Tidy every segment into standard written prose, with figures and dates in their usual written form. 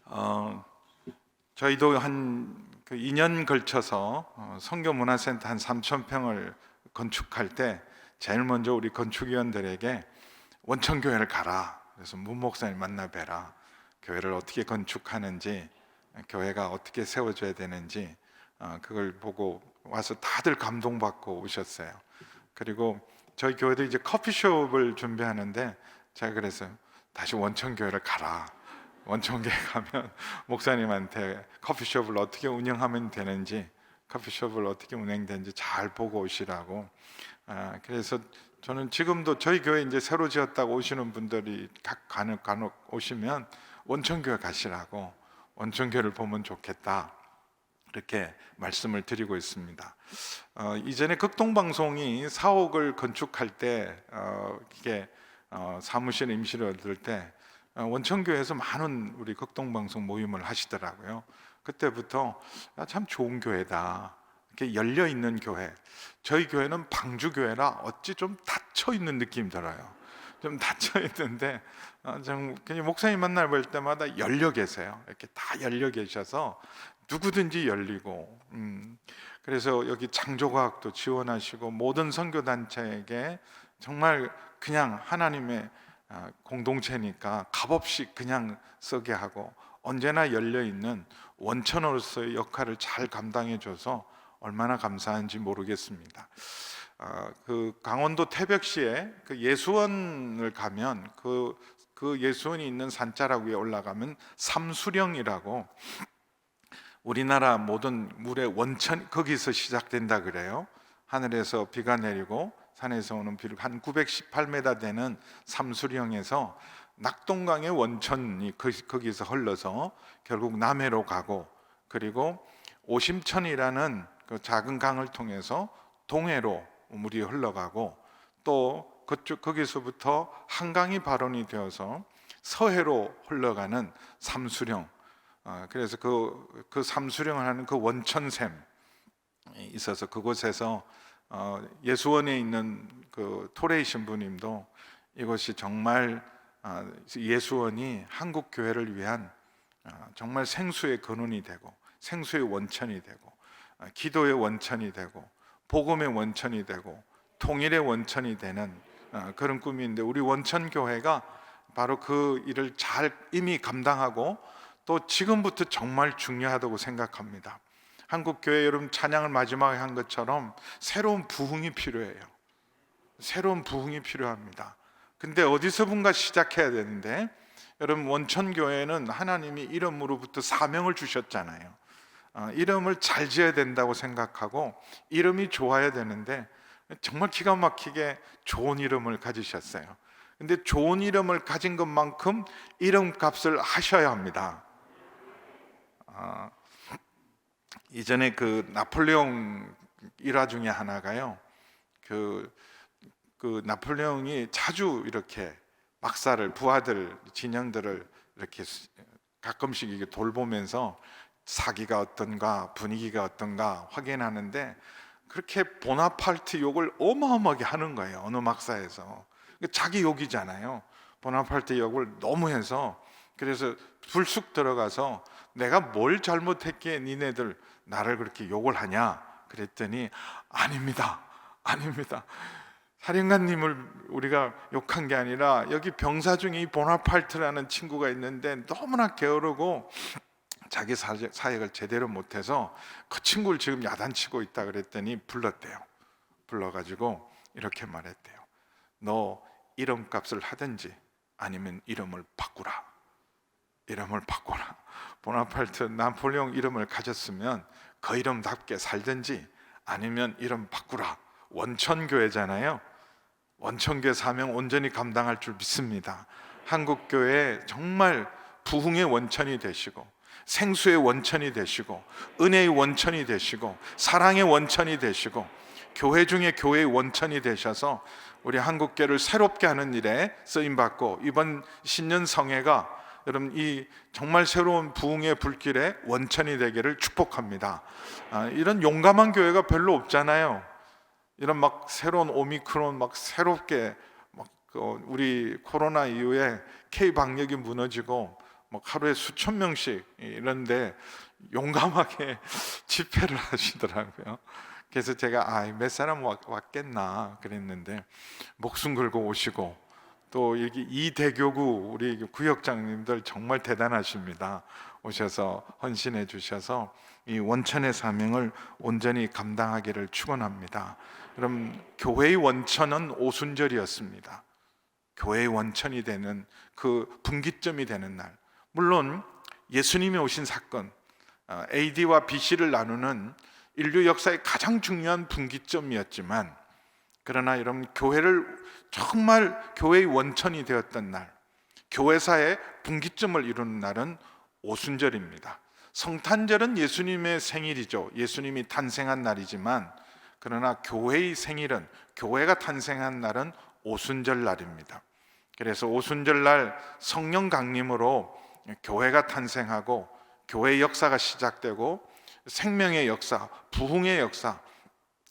어, 저희도 한 2년 걸쳐서 선교문화센터 한 3,000평을 건축할 때 제일 먼저 우리 건축위원들에게 원천교회를 가라. 그래서 문 목사님 만나 뵈라. 교회를 어떻게 건축하는지, 교회가 어떻게 세워져야 되는지 그걸 보고 와서 다들 감동받고 오셨어요. 그리고 저희 교회도 이제 커피숍을 준비하는데 제가 그랬어요. 다시 원천교회를 가라. 원천교회 가면 목사님한테 커피숍을 어떻게 운영하면 되는지, 커피숍을 어떻게 운영되는지 잘 보고 오시라고. 그래서 저는 지금도 저희 교회 이제 새로 지었다고 오시는 분들이 간혹 오시면 원천교회 가시라고, 원천교회를 보면 좋겠다, 이렇게 말씀을 드리고 있습니다. 이전에 극동방송이 사옥을 건축할 때 이게 사무실 임시를 얻을 때 원천교회에서 많은 우리 극동방송 모임을 하시더라고요. 그때부터 참 좋은 교회다, 이렇게 열려 있는 교회. 저희 교회는 방주교회라 어찌 좀 닫혀 있는 느낌이 들어요. 좀 닫혀 있는데 그냥 목사님 만날 볼 때마다 열려 계세요. 이렇게 다 열려 계셔서 누구든지 열리고, 그래서 여기 창조과학도 지원하시고 모든 선교단체에게 정말 그냥 하나님의 공동체니까 값없이 그냥 쓰게 하고 언제나 열려있는 원천으로서의 역할을 잘 감당해줘서 얼마나 감사한지 모르겠습니다. 그 강원도 태벽시에 그 예수원을 가면 그 예수원이 있는 산자락 위에 올라가면 삼수령이라고, 우리나라 모든 물의 원천 거기서 시작된다 그래요. 하늘에서 비가 내리고 산에서 오는 비를 한 918m 되는 삼수령에서 낙동강의 원천이 거기서 흘러서 결국 남해로 가고, 그리고 오심천이라는 그 작은 강을 통해서 동해로 물이 흘러가고, 또 그쪽 거기서부터 한강이 발원이 되어서 서해로 흘러가는 삼수령. 그래서 그 삼수령을 하는 그 원천샘이 있어서 그곳에서 예수원에 있는 그 토레이 신부님도 이것이 정말 예수원이 한국 교회를 위한 정말 생수의 근원이 되고 생수의 원천이 되고 기도의 원천이 되고 복음의 원천이 되고 통일의 원천이 되는 그런 꿈인데, 우리 원천교회가 바로 그 일을 잘 이미 감당하고 또 지금부터 정말 중요하다고 생각합니다. 한국교회 여러분 찬양을 마지막에 한 것처럼 새로운 부흥이 필요해요. 새로운 부흥이 필요합니다. 근데 어디서부터 시작해야 되는데, 여러분 원천교회는 하나님이 이름으로부터 사명을 주셨잖아요. 이름을 잘 지어야 된다고 생각하고 이름이 좋아야 되는데 정말 기가 막히게 좋은 이름을 가지셨어요. 근데 좋은 이름을 가진 것만큼 이름값을 하셔야 합니다. 이전에 그 나폴레옹 일화 중에 하나가요. 그 나폴레옹이 자주 이렇게 막사를, 부하들, 진영들을 이렇게 가끔씩 이게 돌보면서 사기가 어떤가, 분위기가 어떤가 확인하는데, 그렇게 보나파르트 욕을 어마어마하게 하는 거예요. 어느 막사에서. 자기 욕이잖아요. 보나파르트 욕을 너무 해서, 그래서 불쑥 들어가서 내가 뭘 잘못했기에 니네들 나를 그렇게 욕을 하냐 그랬더니, 아닙니다, 사령관님을 우리가 욕한 게 아니라 여기 병사 중에 이 보나파르트라는 친구가 있는데 너무나 게으르고 자기 사역을 제대로 못해서 그 친구를 지금 야단치고 있다 그랬더니 불렀대요. 불러가지고 이렇게 말했대요. 너 이름값을 하든지 아니면 이름을 바꾸라. 이름을 바꿔라. 보나파르트 나폴레옹 이름을 가졌으면 그 이름답게 살든지 아니면 이름 바꾸라. 원천교회잖아요. 원천교회 사명 온전히 감당할 줄 믿습니다. 한국교회 정말 부흥의 원천이 되시고 생수의 원천이 되시고 은혜의 원천이 되시고 사랑의 원천이 되시고 교회 중에 교회의 원천이 되셔서 우리 한국교회를 새롭게 하는 일에 쓰임받고, 이번 신년 성회가 여러분 이 정말 새로운 부흥의 불길의 원천이 되기를 축복합니다. 이런 용감한 교회가 별로 없잖아요. 이런 막 새로운 오미크론 막 새롭게 막 우리 코로나 이후에 K 방역이 무너지고 뭐 하루에 수천 명씩 이런데 용감하게 집회를 하시더라고요. 그래서 제가 몇 사람 왔겠나 그랬는데 목숨 걸고 오시고, 또 여기 이 대교구 우리 구역장님들 정말 대단하십니다. 오셔서 헌신해 주셔서 이 원천의 사명을 온전히 감당하기를 축원합니다. 그럼 교회의 원천은 오순절이었습니다. 교회의 원천이 되는 그 분기점이 되는 날, 물론 예수님이 오신 사건, AD와 BC를 나누는 인류 역사의 가장 중요한 분기점이었지만, 그러나 여러분, 교회를 정말 교회의 원천이 되었던 날, 교회사의 분기점을 이루는 날은 오순절입니다. 성탄절은 예수님의 생일이죠. 예수님이 탄생한 날이지만, 그러나 교회의 생일은, 교회가 탄생한 날은 오순절 날입니다. 그래서 오순절 날 성령 강림으로 교회가 탄생하고 교회의 역사가 시작되고 생명의 역사, 부흥의 역사,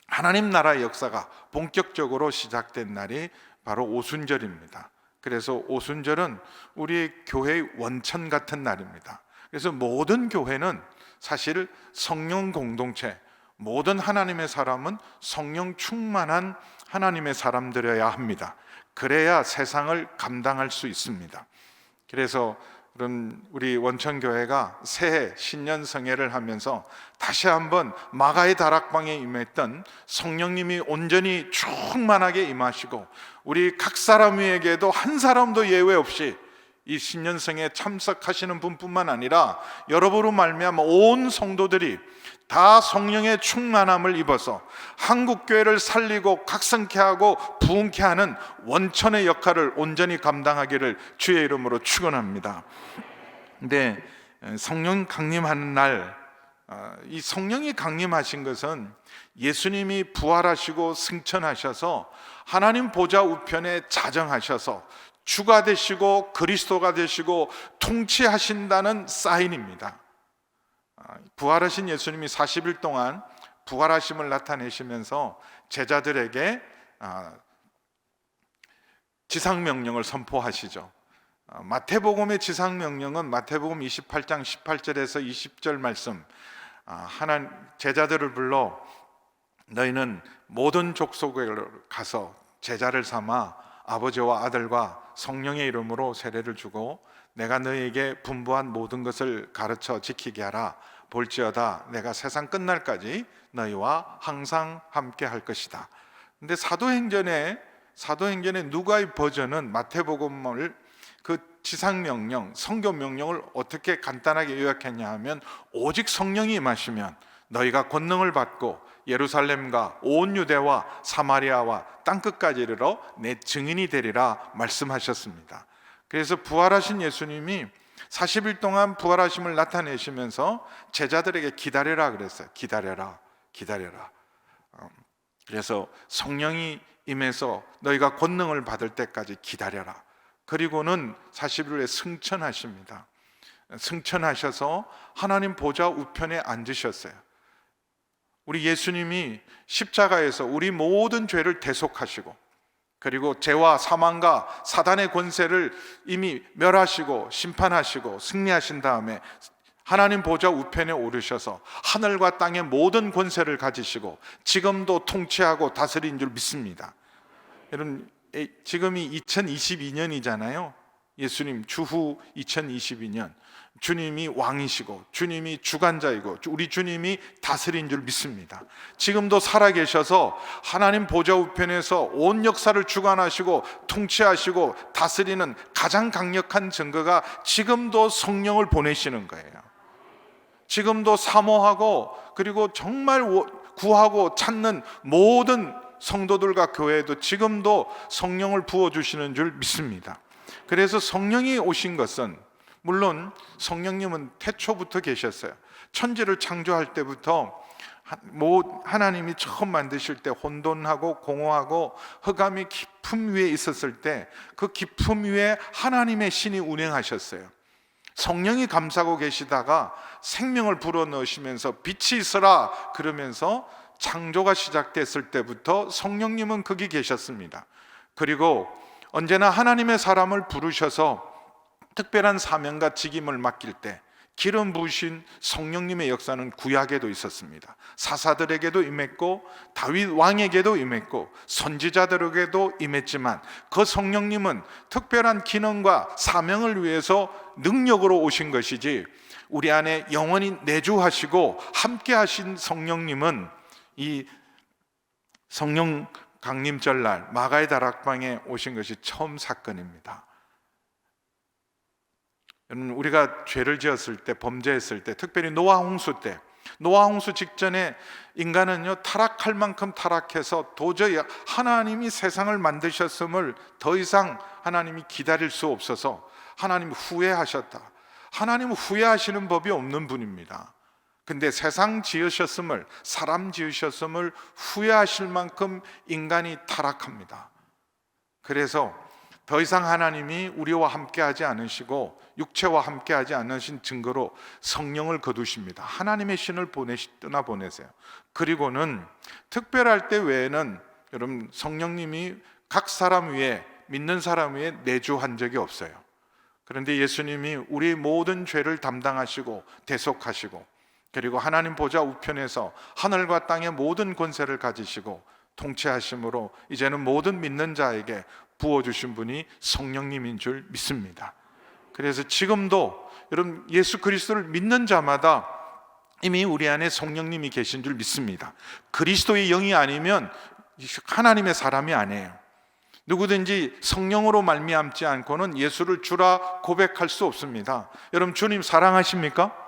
하나님 나라의 역사가 본격적으로 시작된 날이 바로 오순절입니다. 그래서 오순절은 우리 교회의 원천 같은 날입니다. 그래서 모든 교회는 사실 성령 공동체, 모든 하나님의 사람은 성령 충만한 하나님의 사람들이어야 합니다. 그래야 세상을 감당할 수 있습니다. 그래서 그런 우리 원천교회가 새해 신년 성회를 하면서 다시 한번 마가의 다락방에 임했던 성령님이 온전히 충만하게 임하시고, 우리 각 사람 위에게도 한 사람도 예외 없이 이 신년 성회에 참석하시는 분뿐만 아니라 여러분으로 말미암아 온 성도들이 다 성령의 충만함을 입어서 한국교회를 살리고 각성케 하고 부흥케 하는 원천의 역할을 온전히 감당하기를 주의 이름으로 축원합니다. 근데 성령 강림하는 날, 이 성령이 강림하신 것은 예수님이 부활하시고 승천하셔서 하나님 보좌 우편에 자정하셔서 주가 되시고 그리스도가 되시고 통치하신다는 사인입니다. 부활하신 예수님이 40일 동안 부활하심을 나타내시면서 제자들에게 지상명령을 선포하시죠. 마태복음의 지상명령은 마태복음 28장 18절에서 20절 말씀, 제자들을 불러 너희는 모든 족속에 가서 제자를 삼아 아버지와 아들과 성령의 이름으로 세례를 주고 내가 너희에게 분부한 모든 것을 가르쳐 지키게 하라. 볼지어다 내가 세상 끝날까지 너희와 항상 함께 할 것이다. 근데 사도행전의 누가의 버전은 마태복음을 그 지상명령, 성교명령을 어떻게 간단하게 요약했냐 하면, 오직 성령이 임하시면 너희가 권능을 받고 예루살렘과 온 유대와 사마리아와 땅끝까지 이르러 내 증인이 되리라 말씀하셨습니다. 그래서 부활하신 예수님이 40일 동안 부활하심을 나타내시면서 제자들에게 기다려라 그랬어요. 기다려라. 그래서 성령이 임해서 너희가 권능을 받을 때까지 기다려라. 그리고는 40일에 승천하십니다. 승천하셔서 하나님 보좌 우편에 앉으셨어요. 우리 예수님이 십자가에서 우리 모든 죄를 대속하시고, 그리고 죄와 사망과 사단의 권세를 이미 멸하시고 심판하시고 승리하신 다음에 하나님 보좌 우편에 오르셔서 하늘과 땅의 모든 권세를 가지시고 지금도 통치하고 다스린 줄 믿습니다. 여러분, 지금이 2022년이잖아요. 예수님 주후 2022년, 주님이 왕이시고 주님이 주관자이고 우리 주님이 다스린 줄 믿습니다. 지금도 살아계셔서 하나님 보좌 우편에서 온 역사를 주관하시고 통치하시고 다스리는 가장 강력한 증거가 지금도 성령을 보내시는 거예요. 지금도 사모하고 그리고 정말 구하고 찾는 모든 성도들과 교회에도 지금도 성령을 부어주시는 줄 믿습니다. 그래서 성령이 오신 것은, 물론 성령님은 태초부터 계셨어요. 천지를 창조할 때부터 하나님이 처음 만드실 때 혼돈하고 공허하고 흑암이 깊음 위에 있었을 때 그 깊음 위에 하나님의 신이 운행하셨어요. 성령이 감싸고 계시다가 생명을 불어넣으시면서 빛이 있어라 그러면서 창조가 시작됐을 때부터 성령님은 거기 계셨습니다. 그리고 언제나 하나님의 사람을 부르셔서 특별한 사명과 직임을 맡길 때 기름 부으신 성령님의 역사는 구약에도 있었습니다. 사사들에게도 임했고 다윗 왕에게도 임했고 선지자들에게도 임했지만 그 성령님은 특별한 기능과 사명을 위해서 능력으로 오신 것이지, 우리 안에 영원히 내주하시고 함께 하신 성령님은 이 성령 강림절날 마가의 다락방에 오신 것이 처음 사건입니다. 우리가 죄를 지었을 때, 범죄했을 때, 특별히 노아 홍수 때, 노아 홍수 직전에 인간은요 타락할 만큼 타락해서 도저히 하나님이 세상을 만드셨음을 더 이상 하나님이 기다릴 수 없어서 하나님이 후회하셨다. 하나님은 후회하시는 법이 없는 분입니다. 근데 세상 지으셨음을, 사람 지으셨음을 후회하실 만큼 인간이 타락합니다. 그래서 더 이상 하나님이 우리와 함께하지 않으시고 육체와 함께하지 않으신 증거로 성령을 거두십니다. 하나님의 신을 떠나보내세요. 그리고는 특별할 때 외에는 여러분 성령님이 각 사람 위에, 믿는 사람 위에 내주한 적이 없어요. 그런데 예수님이 우리 모든 죄를 담당하시고 대속하시고, 그리고 하나님 보좌 우편에서 하늘과 땅의 모든 권세를 가지시고 통치하심으로 이제는 모든 믿는 자에게 부어주신 분이 성령님인 줄 믿습니다. 그래서 지금도 여러분 예수 그리스도를 믿는 자마다 이미 우리 안에 성령님이 계신 줄 믿습니다. 그리스도의 영이 아니면 하나님의 사람이 아니에요. 누구든지 성령으로 말미암지 않고는 예수를 주라 고백할 수 없습니다. 여러분 주님 사랑하십니까?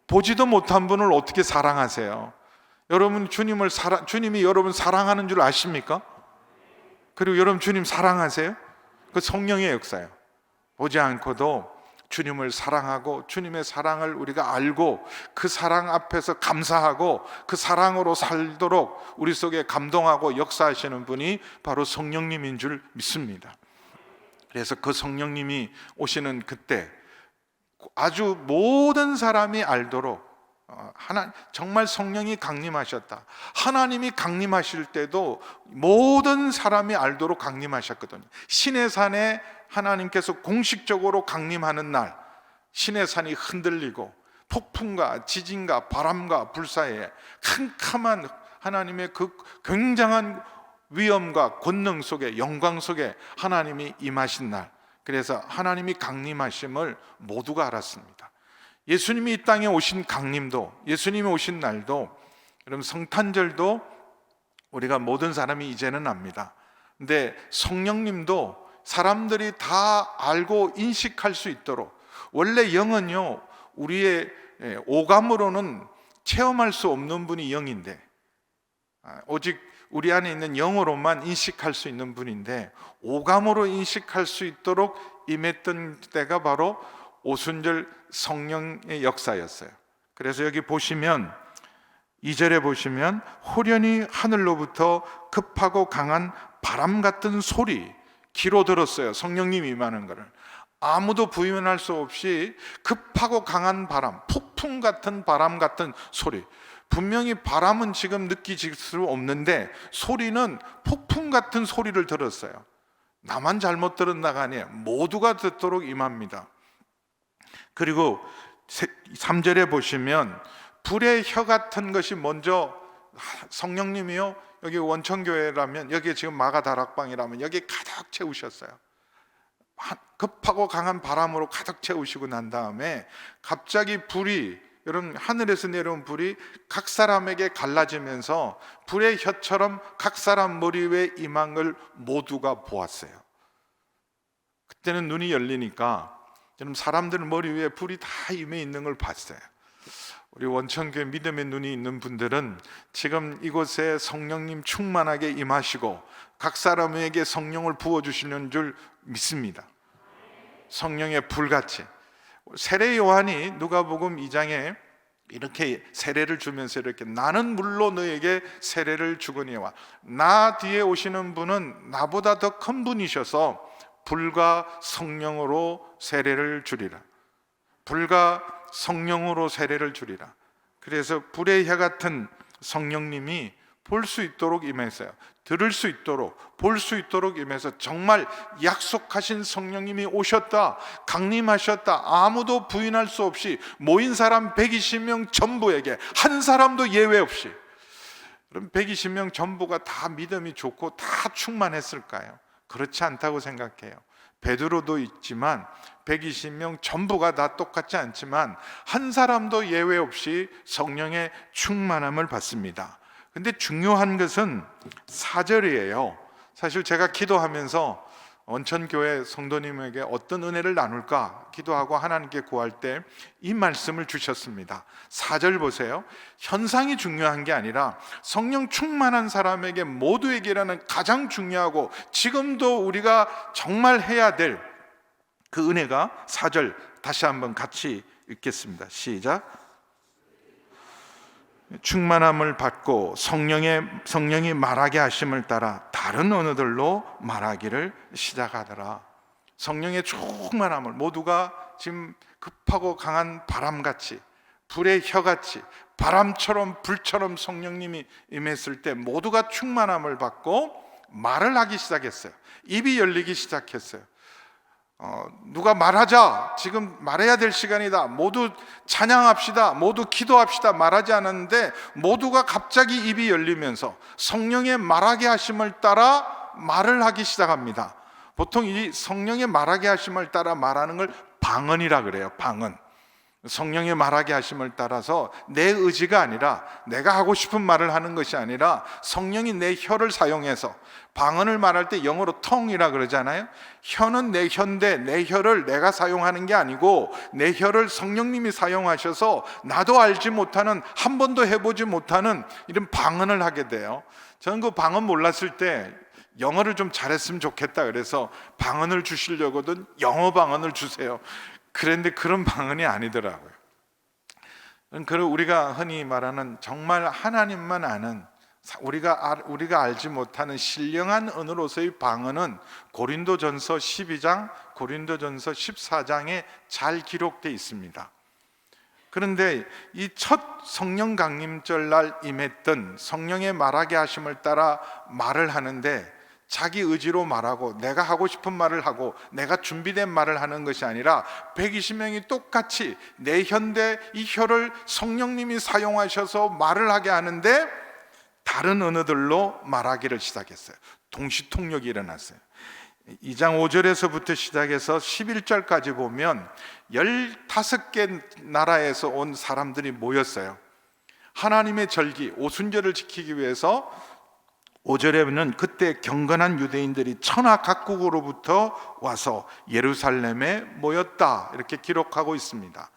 보지도 못한 분을 어떻게 사랑하세요? 여러분 주님이 여러분 사랑하는 줄 아십니까? 그리고 여러분 주님 사랑하세요? 그 성령의 역사예요. 보지 않고도 주님을 사랑하고 주님의 사랑을 우리가 알고 그 사랑 앞에서 감사하고 그 사랑으로 살도록 우리 속에 감동하고 역사하시는 분이 바로 성령님인 줄 믿습니다. 그래서 그 성령님이 오시는 그때 아주 모든 사람이 알도록 정말 성령이 강림하셨다. 하나님이 강림하실 때도 모든 사람이 알도록 강림하셨거든요. 신의 산에 하나님께서 공식적으로 강림하는 날, 신의 산이 흔들리고 폭풍과 지진과 바람과 불사에 캄캄한 하나님의 그 굉장한 위엄과 권능 속에, 영광 속에 하나님이 임하신 날, 그래서 하나님이 강림하심을 모두가 알았습니다. 예수님이 이 땅에 오신 강림도, 예수님이 오신 날도, 여러분 성탄절도 우리가 모든 사람이 이제는 압니다. 근데 성령님도 사람들이 다 알고 인식할 수 있도록, 원래 영은요 우리의 오감으로는 체험할 수 없는 분이 영인데, 오직 우리 안에 있는 영으로만 인식할 수 있는 분인데, 오감으로 인식할 수 있도록 임했던 때가 바로 오순절 성령의 역사였어요. 그래서 여기 보시면 2절에 보시면 호련히 하늘로부터 급하고 강한 바람 같은 소리, 귀로 들었어요. 성령님이 임하는 것을 아무도 부인할 수 없이 급하고 강한 바람, 폭풍 같은 바람 같은 소리. 분명히 바람은 지금 느끼실 수 없는데 소리는 폭풍 같은 소리를 들었어요. 나만 잘못 들었나가 아니에요. 모두가 듣도록 임합니다. 그리고 3절에 보시면 불의 혀 같은 것이 먼저, 성령님이요 여기 원천교회라면, 여기 지금 마가 다락방이라면 여기 가득 채우셨어요. 급하고 강한 바람으로 가득 채우시고 난 다음에 갑자기 불이, 여러분 하늘에서 내려온 불이 각 사람에게 갈라지면서 불의 혀처럼 각 사람 머리 위에 임한 걸 모두가 보았어요. 그때는 눈이 열리니까 여러분 사람들 머리 위에 불이 다 임해 있는 걸 봤어요. 우리 원천교회 믿음의 눈이 있는 분들은 지금 이곳에 성령님 충만하게 임하시고 각 사람에게 성령을 부어주시는 줄 믿습니다. 성령의 불같이. 세례 요한이 누가복음 2장에 이렇게 세례를 주면서 이렇게, 나는 물로 너에게 세례를 주거니와 나 뒤에 오시는 분은 나보다 더 큰 분이셔서 불과 성령으로 세례를 주리라. 불과 성령으로 세례를 주리라. 그래서 불의 혀 같은 성령님이 볼 수 있도록 임했어요. 들을 수 있도록, 볼 수 있도록 임해서 정말 약속하신 성령님이 오셨다, 강림하셨다, 아무도 부인할 수 없이 모인 사람 120명 전부에게 한 사람도 예외 없이, 그럼 120명 전부가 다 믿음이 좋고 다 충만했을까요? 그렇지 않다고 생각해요. 베드로도 있지만 120명 전부가 다 똑같지 않지만 한 사람도 예외 없이 성령의 충만함을 받습니다. 근데 중요한 것은 4절이에요. 사실 제가 기도하면서 원천교회 성도님에게 어떤 은혜를 나눌까 기도하고 하나님께 구할 때 이 말씀을 주셨습니다. 4절 보세요. 현상이 중요한 게 아니라 성령 충만한 사람에게 모두에게라는 가장 중요하고 지금도 우리가 정말 해야 될 그 은혜가 4절 다시 한번 같이 읽겠습니다. 시작. 충만함을 받고 성령이 말하게 하심을 따라 다른 언어들로 말하기를 시작하더라. 성령의 충만함을, 모두가 지금 급하고 강한 바람같이, 불의 혀같이, 바람처럼 불처럼 성령님이 임했을 때 모두가 충만함을 받고 말을 하기 시작했어요. 입이 열리기 시작했어요. 누가 말하자, 지금 말해야 될 시간이다, 모두 찬양합시다, 모두 기도합시다 말하지 않았는데 모두가 갑자기 입이 열리면서 성령의 말하게 하심을 따라 말을 하기 시작합니다. 보통 이 성령의 말하게 하심을 따라 말하는 걸 방언이라 그래요. 방언. 성령의 말하게 하심을 따라서 내 의지가 아니라, 내가 하고 싶은 말을 하는 것이 아니라 성령이 내 혀를 사용해서, 방언을 말할 때 영어로 tongue이라 그러잖아요. 혀는 내 혀인데 내 혀를 내가 사용하는 게 아니고 내 혀를 성령님이 사용하셔서 나도 알지 못하는, 한 번도 해보지 못하는 이런 방언을 하게 돼요. 저는 그 방언 몰랐을 때 영어를 좀 잘했으면 좋겠다 그래서 방언을 주시려거든 영어 방언을 주세요. 그런데 그런 방언이 아니더라고요. 우리가 흔히 말하는 정말 하나님만 아는, 우리가 알지 못하는 신령한 언어로서의 방언은 고린도전서 12장, 고린도전서 14장에 잘 기록되어 있습니다. 그런데 이 첫 성령 강림절 날 임했던 성령의 말하게 하심을 따라 말을 하는데, 자기 의지로 말하고 내가 하고 싶은 말을 하고 내가 준비된 말을 하는 것이 아니라 120명이 똑같이 내 혀인데 이 혀를 성령님이 사용하셔서 말을 하게 하는데 다른 언어들로 말하기를 시작했어요. 동시통역이 일어났어요. 2장 5절에서부터 시작해서 11절까지 보면 15개 나라에서 온 사람들이 모였어요. 하나님의 절기 오순절을 지키기 위해서 5절에는 그때 경건한 유대인들이 천하 각국으로부터 와서 예루살렘에 모였다, 이렇게 기록하고 있습니다.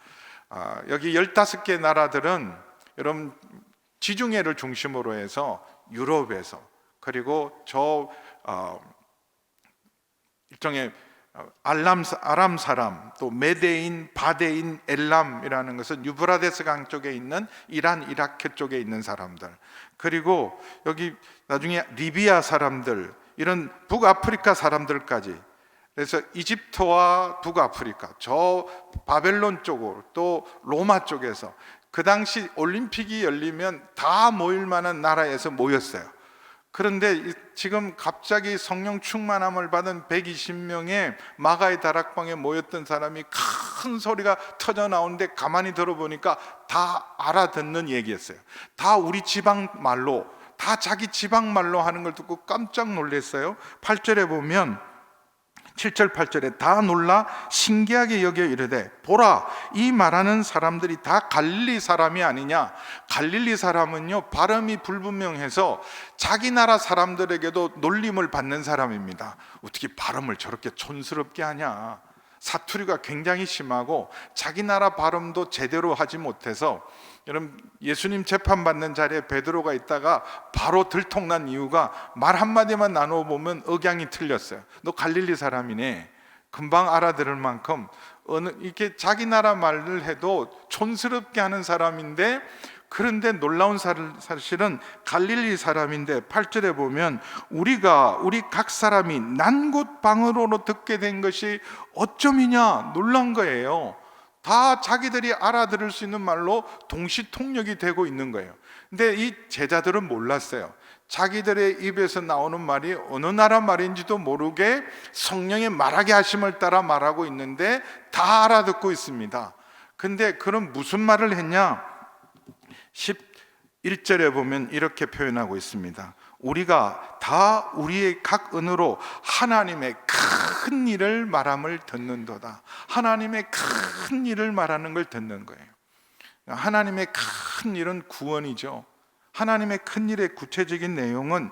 여기 15개 나라들은 여러분 지중해를 중심으로 해서 유럽에서, 그리고 일종의 아람 사람, 또 메데인, 바데인, 엘람이라는 것은 유브라데스 강 쪽에 있는 이란, 이라크 쪽에 있는 사람들, 그리고 여기 나중에 리비아 사람들, 이런 북아프리카 사람들까지, 그래서 이집트와 북아프리카, 저 바벨론 쪽으로, 또 로마 쪽에서 그 당시 올림픽이 열리면 다 모일 만한 나라에서 모였어요. 그런데 지금 갑자기 성령 충만함을 받은 120명의 마가의 다락방에 모였던 사람이 큰 소리가 터져 나오는데 가만히 들어보니까 다 알아듣는 얘기였어요. 다 우리 지방 말로, 다 자기 지방 말로 하는 걸 듣고 깜짝 놀랐어요. 8절에 보면 7절 8절에 다 놀라 신기하게 여겨 이르되 보라, 이 말하는 사람들이 다 갈릴리 사람이 아니냐. 갈릴리 사람은요, 발음이 불분명해서 자기 나라 사람들에게도 놀림을 받는 사람입니다. 어떻게 발음을 저렇게 촌스럽게 하냐. 사투리가 굉장히 심하고 자기 나라 발음도 제대로 하지 못해서, 여러분 예수님 재판받는 자리에 베드로가 있다가 바로 들통난 이유가 말 한마디만 나누어 보면 억양이 틀렸어요. 너 갈릴리 사람이네. 금방 알아들을 만큼 이렇게 자기 나라 말을 해도 촌스럽게 하는 사람인데, 그런데 놀라운 사실은 갈릴리 사람인데 8절에 보면 우리 각 사람이 난 곳 방언으로 듣게 된 것이 어쩜이냐, 놀란 거예요. 다 자기들이 알아들을 수 있는 말로 동시통역이 되고 있는 거예요. 근데 이 제자들은 몰랐어요. 자기들의 입에서 나오는 말이 어느 나라 말인지도 모르게 성령의 말하게 하심을 따라 말하고 있는데 다 알아듣고 있습니다. 근데 그럼 무슨 말을 했냐? 11절에 보면 이렇게 표현하고 있습니다. 우리가 다 우리의 각 언어로 하나님의 큰 일을 말함을 듣는도다. 하나님의 큰 일을 말하는 걸 듣는 거예요. 하나님의 큰 일은 구원이죠. 하나님의 큰 일의 구체적인 내용은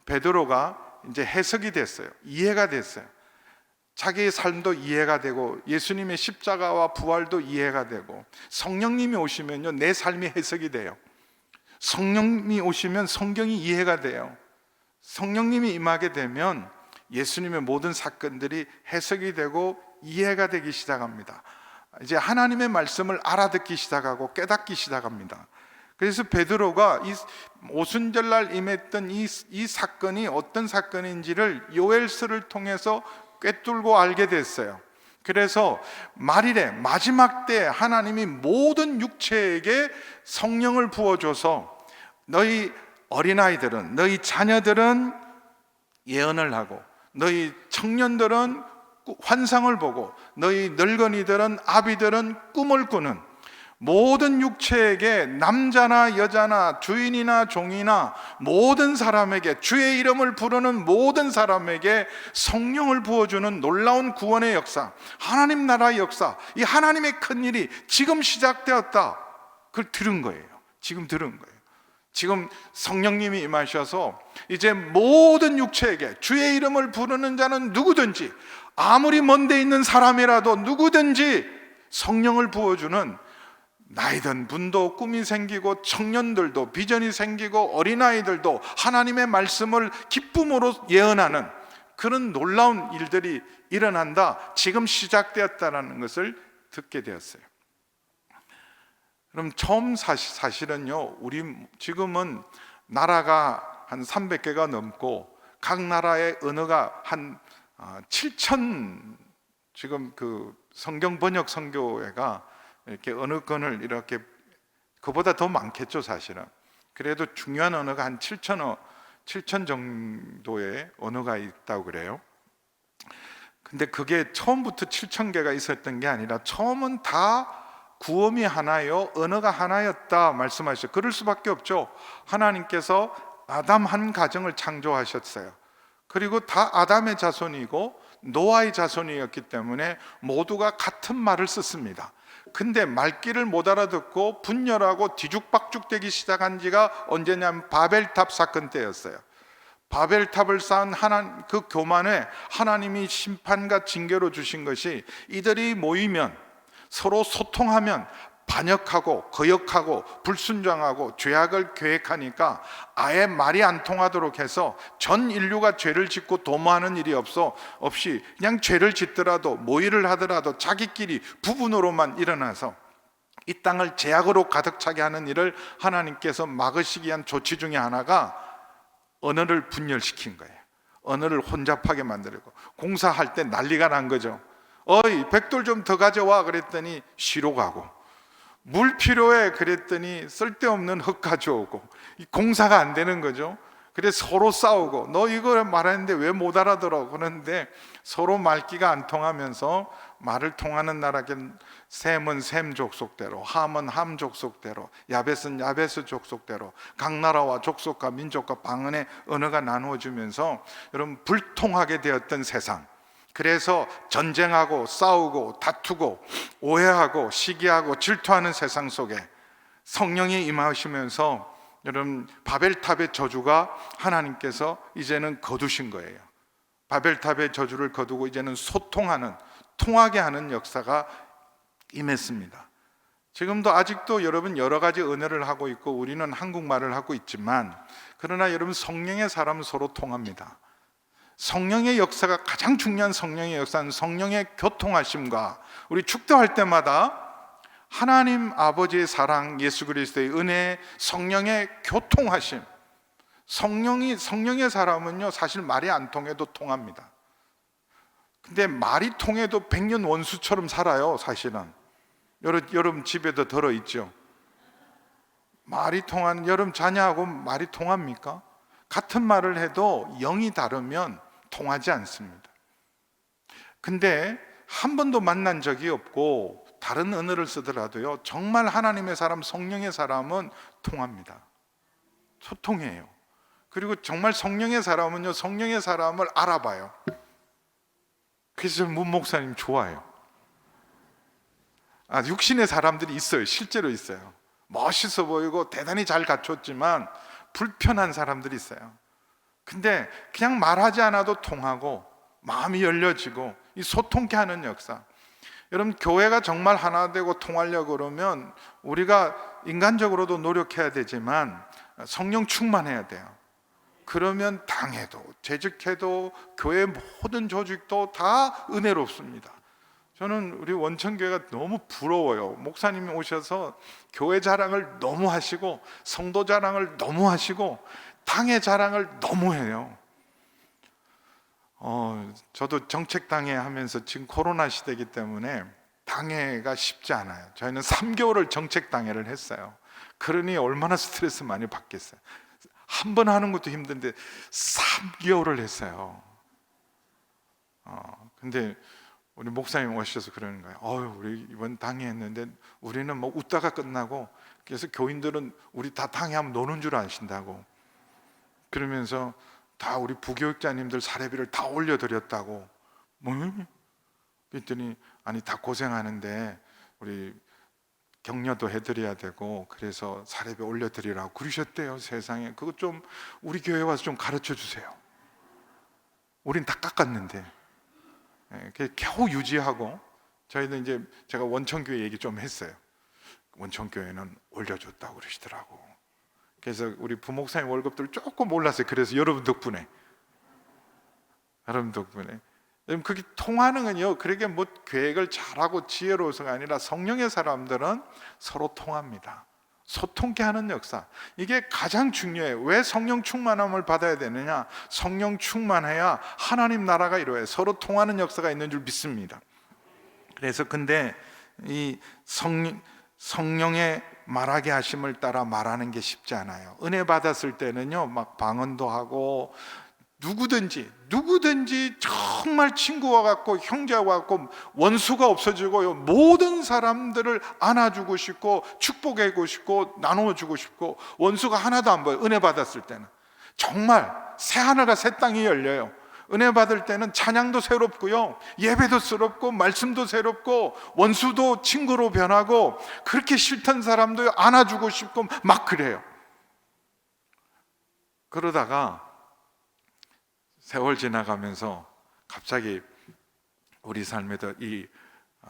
베드로가 이제 해석이 됐어요. 이해가 됐어요. 자기의 삶도 이해가 되고 예수님의 십자가와 부활도 이해가 되고 성령님이 오시면요, 내 삶이 해석이 돼요. 성령님이 오시면 성경이 이해가 돼요. 성령님이 임하게 되면 예수님의 모든 사건들이 해석이 되고 이해가 되기 시작합니다. 이제 하나님의 말씀을 알아듣기 시작하고 깨닫기 시작합니다. 그래서 베드로가 이 오순절날 임했던 이 사건이 어떤 사건인지를 요엘서를 통해서 꿰뚫고 알게 됐어요. 그래서 말일에 마지막 때 하나님이 모든 육체에게 성령을 부어줘서 너희 어린아이들은, 너희 자녀들은 예언을 하고, 너희 청년들은 환상을 보고, 너희 늙은이들은, 아비들은 꿈을 꾸는, 모든 육체에게 남자나 여자나 주인이나 종이나 모든 사람에게, 주의 이름을 부르는 모든 사람에게 성령을 부어주는 놀라운 구원의 역사, 하나님 나라의 역사, 이 하나님의 큰 일이 지금 시작되었다. 그걸 들은 거예요. 지금 들은 거예요. 지금 성령님이 임하셔서 이제 모든 육체에게 주의 이름을 부르는 자는 누구든지, 아무리 먼 데 있는 사람이라도 누구든지 성령을 부어주는, 나이든 분도 꿈이 생기고 청년들도 비전이 생기고 어린아이들도 하나님의 말씀을 기쁨으로 예언하는 그런 놀라운 일들이 일어난다, 지금 시작되었다는 것을 듣게 되었어요. 그럼 처음 사실은요, 우리 지금은 나라가 한 300개가 넘고 각 나라의 언어가 한 7천, 지금 그 성경 번역 선교회가 이렇게 어느 건을 이렇게, 그보다 더 많겠죠 사실은. 그래도 중요한 언어가 한 7천 정도의 언어가 있다고 그래요. 근데 그게 처음부터 7,000개가 있었던 게 아니라 처음은 다 구음이 하나요, 언어가 하나였다 말씀하셨어요. 그럴 수밖에 없죠. 하나님께서 아담 한 가정을 창조하셨어요. 그리고 다 아담의 자손이고 노아의 자손이었기 때문에 모두가 같은 말을 썼습니다. 근데 말귀를 못 알아듣고 분열하고 뒤죽박죽되기 시작한 지가 언제냐면 바벨탑 사건 때였어요. 바벨탑을 쌓은 그 교만에 하나님이 심판과 징계로 주신 것이, 이들이 모이면 서로 소통하면 반역하고 거역하고 불순종하고 죄악을 계획하니까 아예 말이 안 통하도록 해서 전 인류가 죄를 짓고 도모하는 일이 없이 그냥 죄를 짓더라도 모의를 하더라도 자기끼리 부분으로만 일어나서 이 땅을 죄악으로 가득 차게 하는 일을 하나님께서 막으시기 위한 조치 중에 하나가 언어를 분열시킨 거예요. 언어를 혼잡하게 만들고, 공사할 때 난리가 난 거죠. 어이 백돌 좀 더 가져와 그랬더니 시로 가고, 물 필요해 그랬더니 쓸데없는 흙 가져오고, 공사가 안 되는 거죠. 그래서 서로 싸우고, 너 이거 말하는데 왜 못 알아들어 그러는데 서로 말귀가 안 통하면서 말을 통하는 나라게 셈은 셈 족속대로, 함은 함 족속대로, 야벳은 야벳의 족속대로 각 나라와 족속과 민족과 방언의 언어가 나누어지면서 여러분 불통하게 되었던 세상, 그래서 전쟁하고 싸우고 다투고 오해하고 시기하고 질투하는 세상 속에 성령이 임하시면서 여러분 바벨탑의 저주가 하나님께서 이제는 거두신 거예요. 바벨탑의 저주를 거두고 이제는 소통하는, 통하게 하는 역사가 임했습니다. 지금도 아직도 여러분 여러 가지 언어를 하고 있고 우리는 한국말을 하고 있지만, 그러나 여러분 성령의 사람은 서로 통합니다. 성령의 역사가, 가장 중요한 성령의 역사는 성령의 교통하심과, 우리 축도할 때마다 하나님 아버지의 사랑, 예수 그리스도의 은혜, 성령의 교통하심, 성령의 사람은요 사실 말이 안 통해도 통합니다. 근데 말이 통해도 백년 원수처럼 살아요 사실은. 여러분 집에도 들어있죠. 말이 통한, 여러분 자녀하고 말이 통합니까? 같은 말을 해도 영이 다르면 통하지 않습니다. 근데 한 번도 만난 적이 없고 다른 언어를 쓰더라도요, 정말 하나님의 사람, 성령의 사람은 통합니다. 소통해요. 그리고 정말 성령의 사람은요, 성령의 사람을 알아봐요. 그래서 문 목사님 좋아요. 육신의 사람들이 있어요. 실제로 있어요. 멋있어 보이고 대단히 잘 갖췄지만 불편한 사람들이 있어요. 근데 그냥 말하지 않아도 통하고 마음이 열려지고 이 소통케 하는 역사. 여러분, 교회가 정말 하나 되고 통하려고 그러면 우리가 인간적으로도 노력해야 되지만 성령 충만해야 돼요. 그러면 당해도 재직해도 교회 모든 조직도 다 은혜롭습니다. 저는 우리 원천교회가 너무 부러워요. 목사님이 오셔서 교회 자랑을 너무 하시고 성도 자랑을 너무 하시고 당회 자랑을 너무 해요. 저도 정책당회 하면서 지금 코로나 시대이기 때문에 당회가 쉽지 않아요. 저희는 3개월을 정책당회를 했어요. 그러니 얼마나 스트레스 많이 받겠어요. 한 번 하는 것도 힘든데 3개월을 했어요. 근데 우리 목사님 오셔서 그러는 거예요. 우리 이번 당회 했는데 우리는 뭐 웃다가 끝나고, 그래서 교인들은 우리 다 당회하면 노는 줄 아신다고, 그러면서 다 우리 부교육자님들 사례비를 다 올려드렸다고. 뭐? 그랬더니 아니 다 고생하는데 우리 격려도 해드려야 되고 그래서 사례비 올려드리라고 그러셨대요. 세상에, 그거 좀 우리 교회 와서 좀 가르쳐 주세요. 우린 다 깎았는데. 겨우 유지하고, 저희는 이제 제가 원천교회 얘기 좀 했어요. 원천교회는 올려줬다고 그러시더라고. 그래서 우리 부목사님 월급들 조금 올랐어요. 그래서 여러분 덕분에. 그게 통하는 건요, 그렇게 뭐 계획을 잘하고 지혜로워서가 아니라 성령의 사람들은 서로 통합니다. 소통케 하는 역사, 이게 가장 중요해요. 왜 성령 충만함을 받아야 되느냐? 성령 충만해야 하나님 나라가 이루어요. 서로 통하는 역사가 있는 줄 믿습니다. 그래서 근데 이 성령의 말하게 하심을 따라 말하는 게 쉽지 않아요. 은혜 받았을 때는요, 막 방언도 하고 누구든지 정말 친구와 같고 형제와 같고 원수가 없어지고 모든 사람들을 안아주고 싶고 축복해주고 싶고 나누어주고 싶고, 원수가 하나도 안 보여요. 은혜 받았을 때는 정말 새 하늘과 새 땅이 열려요. 은혜 받을 때는 찬양도 새롭고요, 예배도 새롭고 말씀도 새롭고 원수도 친구로 변하고, 그렇게 싫던 사람도 안아주고 싶고 막 그래요. 그러다가 세월 지나가면서 갑자기 우리 삶에도 이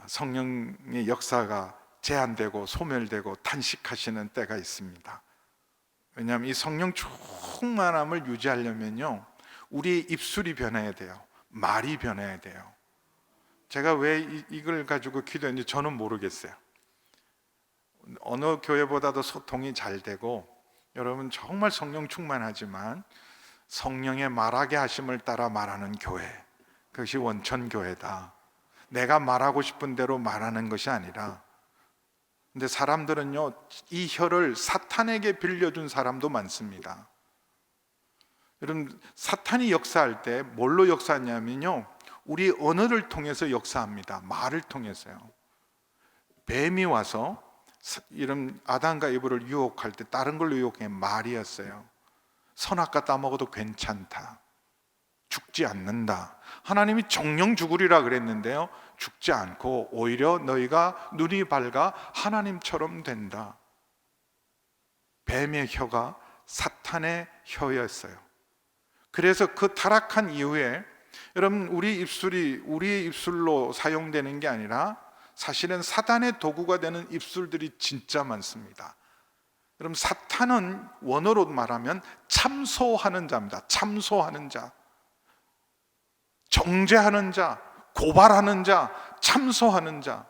성령의 역사가 제한되고 소멸되고 탄식하시는 때가 있습니다. 왜냐하면 이 성령 충만함을 유지하려면요, 우리 입술이 변해야 돼요. 말이 변해야 돼요. 제가 왜 이걸 가지고 기도했는지 저는 모르겠어요. 어느 교회보다도 소통이 잘 되고, 여러분 정말 성령 충만하지만 성령의 말하게 하심을 따라 말하는 교회, 그것이 원천교회다. 내가 말하고 싶은 대로 말하는 것이 아니라. 근데 사람들은요, 이 혀를 사탄에게 빌려준 사람도 많습니다. 여러분, 사탄이 역사할 때 뭘로 역사하냐면요, 우리 언어를 통해서 역사합니다. 말을 통해서요. 뱀이 와서 이런 아담과 이브를 유혹할 때 다른 걸로 유혹해 말이었어요. 선악과 따먹어도 괜찮다, 죽지 않는다. 하나님이 정령 죽으리라 그랬는데요, 죽지 않고 오히려 너희가 눈이 밝아 하나님처럼 된다. 뱀의 혀가 사탄의 혀였어요. 그래서 그 타락한 이후에 여러분, 우리의 입술로 사용되는 게 아니라 사실은 사단의 도구가 되는 입술들이 진짜 많습니다. 여러분, 사탄은 원어로 말하면 참소하는 자입니다. 참소하는 자, 정죄하는 자, 고발하는 자, 참소하는 자.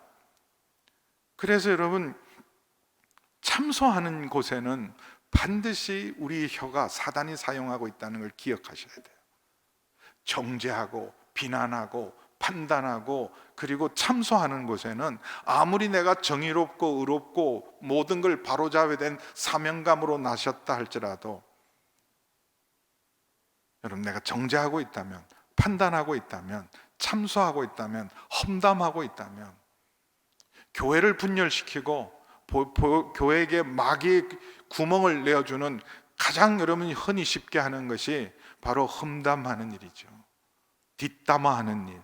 그래서 여러분, 참소하는 곳에는 반드시 우리 혀가 사단이 사용하고 있다는 걸 기억하셔야 돼요. 정죄하고 비난하고 판단하고 그리고 참소하는 곳에는 아무리 내가 정의롭고 의롭고 모든 걸 바로잡아야 된 사명감으로 나셨다 할지라도 여러분, 내가 정죄하고 있다면, 판단하고 있다면, 참소하고 있다면, 험담하고 있다면, 교회를 분열시키고 교회에게 마귀의 구멍을 내어주는 가장 여러분이 흔히 쉽게 하는 것이 바로 험담하는 일이죠. 뒷담화하는 일.